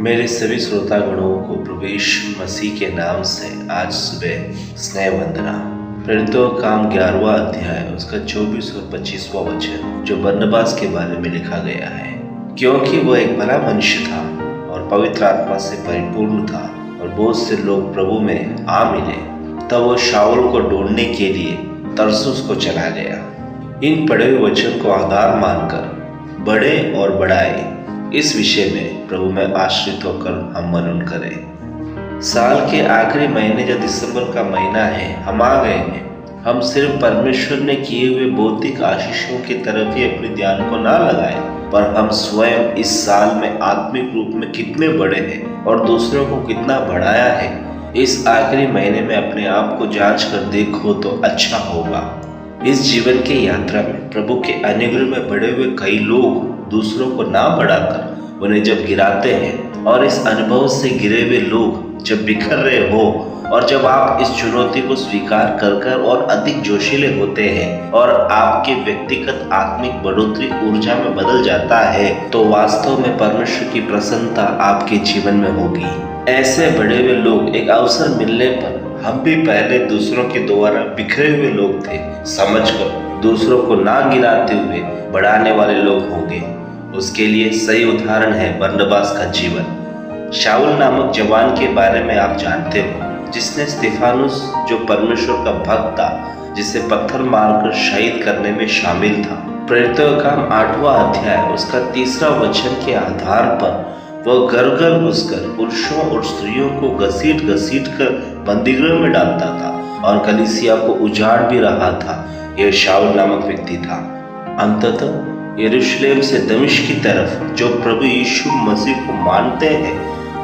मेरे सभी श्रोतागणों को प्रभु यीशु मसीह के नाम से आज सुबह स्नेह वंदना। प्रेरितों का काम 11वां अध्याय उसका 24 और 25वां वचन जो बरनबास के बारे में लिखा गया है। क्योंकि वह एक भला मनुष्य था और पवित्र आत्मा से परिपूर्ण था और बहुत से लोग प्रभु में आ मिले, तब वह शाऊल को ढूंढने के लिए तरसुस को चला गया। इन पढ़े हुए वचन को आधार मानकर बढ़े और बढ़ाए इस विषय में प्रभु में आश्रित होकर हम मनन करें। साल के आखिरी महीने जो दिसंबर का महीना है, हम आ गए हैं। हम सिर्फ परमेश्वर ने किए हुए भौतिक आशीषों की तरफ ही अपने ध्यान को ना लगाएं, पर हम स्वयं इस साल में आत्मिक रूप में कितने बड़े हैं और दूसरों को कितना बढ़ाया है, इस आखिरी महीने में अपने आप को जांच कर देखो तो अच्छा होगा। इस जीवन की यात्रा में प्रभु के अनुग्रह में बढ़े हुए कई लोग दूसरों को ना बढ़ाकर उन्हें जब गिराते हैं, और इस अनुभव से गिरे हुए लोग जब बिखर रहे हो, और जब आप इस चुनौती को स्वीकार कर और अधिक जोशीले होते हैं और आपके व्यक्तिगत आत्मिक बढ़ोतरी ऊर्जा में बदल जाता है, तो वास्तव में परमेश्वर की प्रसन्नता आपके जीवन में होगी। ऐसे बढ़े हुए लोग एक अवसर मिलने पर, हम भी पहले दूसरों के द्वारा बिखरे हुए लोग थे समझकर दूसरों को ना गिराते हुए बढ़ाने वाले लोग होंगे। उसके लिए सही उदाहरण है बरनबास का जीवन। शाऊल नामक जवान के बारे में आप जानते हो, जिसने स्तिफानुस जो परमेश्वर का भक्त था, जिसे पत्थर मारकर शहीद करने में शामिल था। प्रेरितों का काम 8वां अध्याय उसका 3रा वचन के आधार पर वह घर घर घुसकर पुरुषों और स्त्रियों को घसीट कर बंदीगृह में डालता था और कलीसिया को उजाड़ भी रहा था। यह शाऊल नामक व्यक्ति था। अंततः यरूशलेम से दमिश्क की तरफ जो प्रभु यीशु मसीह को मानते हैं,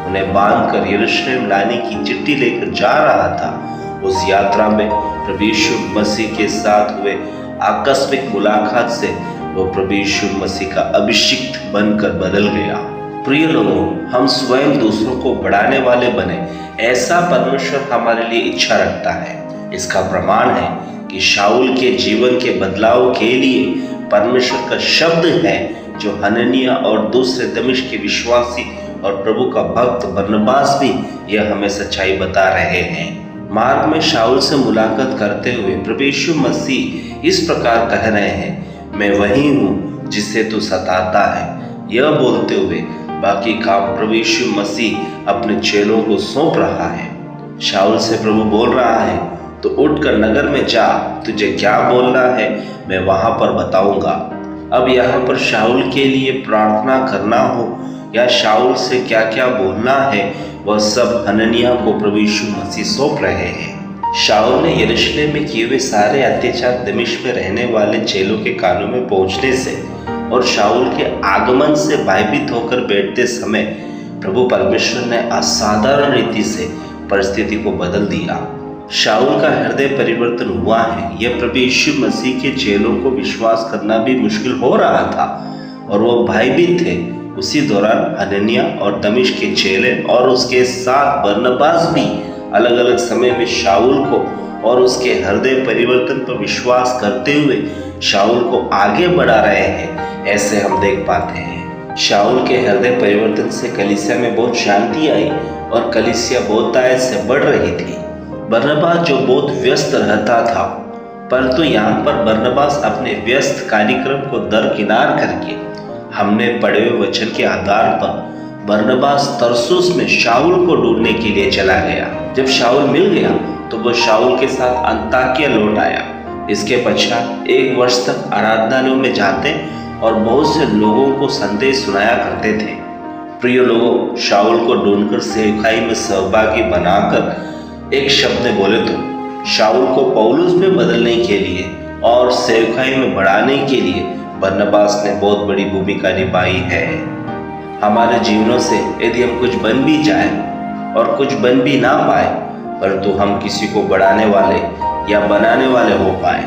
उन्हें बांधकर यरूशलेम लाने की चिट्ठी लेकर जा रहा था। उस यात्रा में प्रभु यीशु मसीह के साथ हुए आकस्मिक मुलाकात से वो प्रभु यीशु मसीह का अभिषिक्त बनकर बदल गया। प्रिय लोगों, हम स्वयं दूसरों को बढ़ाने वाले बने, ऐसा परमेश्वर हमारे लिए इच्छा रखता है। इसका प्रमाण है कि शाऊल के जीवन के बदलाव के लिए परमेश्वर का शब्द है, जो हननिया और दूसरे दमिश्क के विश्वासी और प्रभु का भक्त बरनबास भी यह हमें सच्चाई बता रहे हैं। मार्ग में शाऊल से मुलाकात करते हुए प्रभु यीशु मसीह इस प्रकार कह रहे हैं, मैं वही हूँ जिसे तू सताता है। यह बोलते हुए बाकी काम प्रभु यीशु मसीह अपने चेलों को सौंप रहा है। शाऊल से प्रभु बोल रहा है, तो उठकर नगर में जा, तुझे क्या बोलना है मैं वहां पर बताऊंगा। अब यहाँ पर शाऊल के लिए प्रार्थना करना हो या शाऊल से क्या क्या बोलना है, वह सब हननिया को प्रभु यीशु मसीह सौंप रहे हैं। शाऊल ने यरूशलेम में किए हुए सारे अत्याचार दमिश्क में रहने वाले चेलों के कानों में पहुंचने से और शाऊल के आगमन से भयभीत होकर बैठते समय प्रभु परमेश्वर ने असाधारण रीति से परिस्थिति को बदल दिया। शाऊल का हृदय परिवर्तन हुआ है। यह प्रभु यीशु मसीह के चेलों को विश्वास करना भी मुश्किल हो रहा था और वो भयभीत थे। उसी दौरान हननिया और दमिश्क के चेले और उसके साथ बरनबास भी अलग अलग समय में शाऊल को और उसके हृदय परिवर्तन पर विश्वास करते हुए शाऊल को आगे बढ़ा रहे हैं, ऐसे हम देख पाते हैं। शाऊल के हृदय परिवर्तन से कलीसिया में बहुत शांति आई और कलीसिया बहुतायत से बढ़ रही थी। बरनबास जो बहुत व्यस्त रहता था, परंतु यहाँ पर बरनबास अपने व्यस्त कार्यक्रम को दरकिनार करके हमने पढ़े हुए वचन के आधार पर बरनबास तरसुस में शाऊल को ढूंढने के लिए चला गया। जब शाऊल मिल गया तो वह शाऊल के साथ अंताकिया लौट आया। इसके पश्चात 1 वर्ष तक आराधनालयों में जाते और बहुत से लोगों को संदेश सुनाया करते थे। प्रिय लोगों, शाऊल को ढूंढकर सेवकाई में सहभागी बनाकर एक शब्द में बोले तो शाऊल को पौलुस में बदलने के लिए और सेवकाई में बढ़ाने के लिए बरनबास ने बहुत बड़ी भूमिका निभाई है। हमारे जीवनों से यदि हम कुछ बन भी जाए और कुछ बन भी ना पाए, परंतु हम किसी को बढ़ाने वाले या बनाने वाले हो पाए।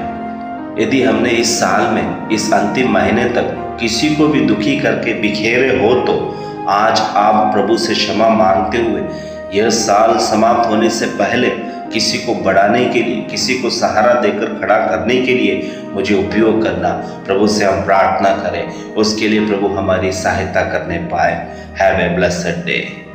यदि हमने इस साल में इस अंतिम महीने तक किसी को भी दुखी करके बिखेरे हो, तो आज आप प्रभु से क्षमा मांगते हुए यह साल समाप्त होने से पहले किसी को बढ़ाने के लिए, किसी को सहारा देकर खड़ा करने के लिए मुझे उपयोग करना, प्रभु से हम प्रार्थना करें, उसके लिए प्रभु हमारी सहायता करने पाए। Have a blessed day.